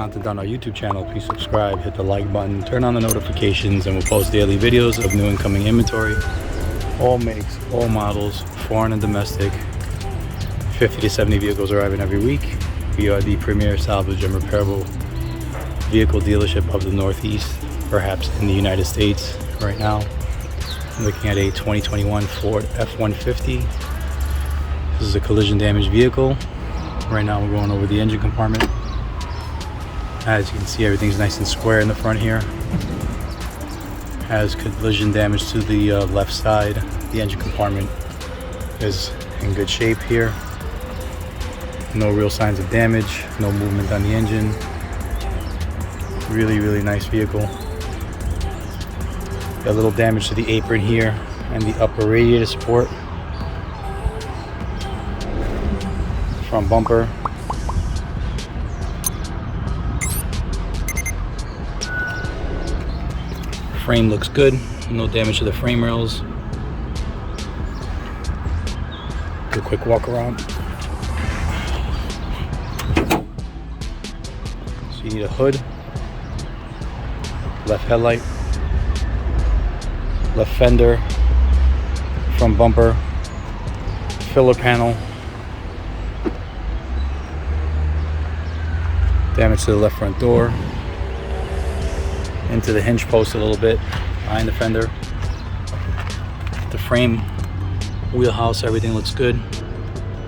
content on our YouTube channel, please subscribe, hit the like button, turn on the notifications, and we'll post daily videos of new incoming inventory. All makes, all models, foreign and domestic. 50 to 70 vehicles arriving every week. We are the premier salvage and repairable vehicle dealership of the Northeast, perhaps in the United States right now. I'm looking at a 2021 Ford F150. This is a collision damaged vehicle. Right now we're going over the engine compartment. As you can see, everything's nice and square in the front here. Has collision damage to the left side. The engine compartment is in good shape here. No real signs of damage, no movement on the engine. Really nice vehicle. Got a little damage to the apron here and the upper radiator support. Front bumper. Frame looks good, no damage to the frame rails. Do a quick walk around. So you need a hood, left headlight, left fender, front bumper, filler panel, damage to the left front door, into the hinge post a little bit behind the fender. The frame, wheelhouse, everything looks good.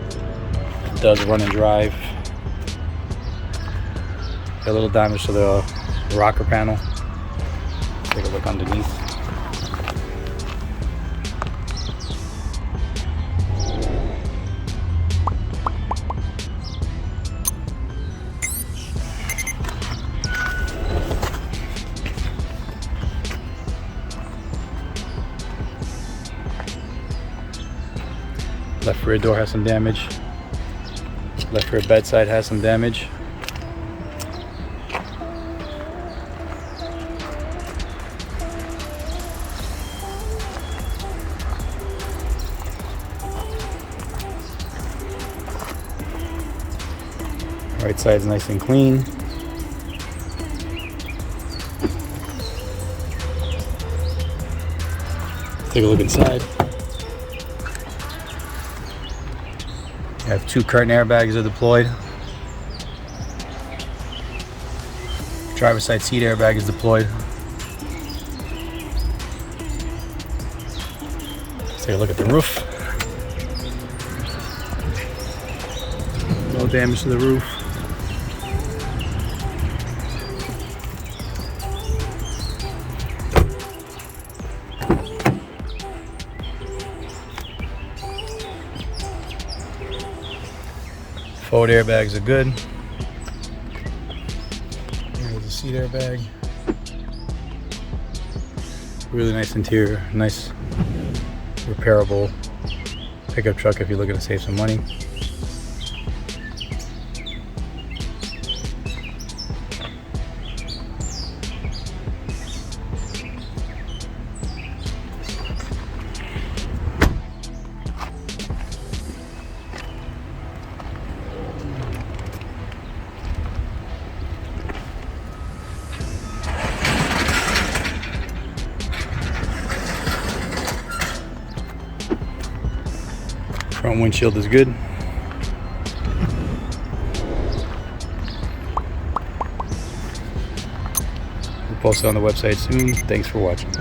It does run and drive. Got a little damage to the rocker panel. Take a look underneath. Left rear door has some damage. Left rear bedside has some damage. Right side's nice and clean. Take a look inside. You have 2 curtain airbags are deployed. Driver's side seat airbag is deployed. Let's take a look at the roof. No damage to the roof. Forward airbags are good. Here's the seat airbag. Really nice interior, nice repairable pickup truck if you're looking to save some money. Front windshield is good. We'll post it on the website soon. Thanks for watching.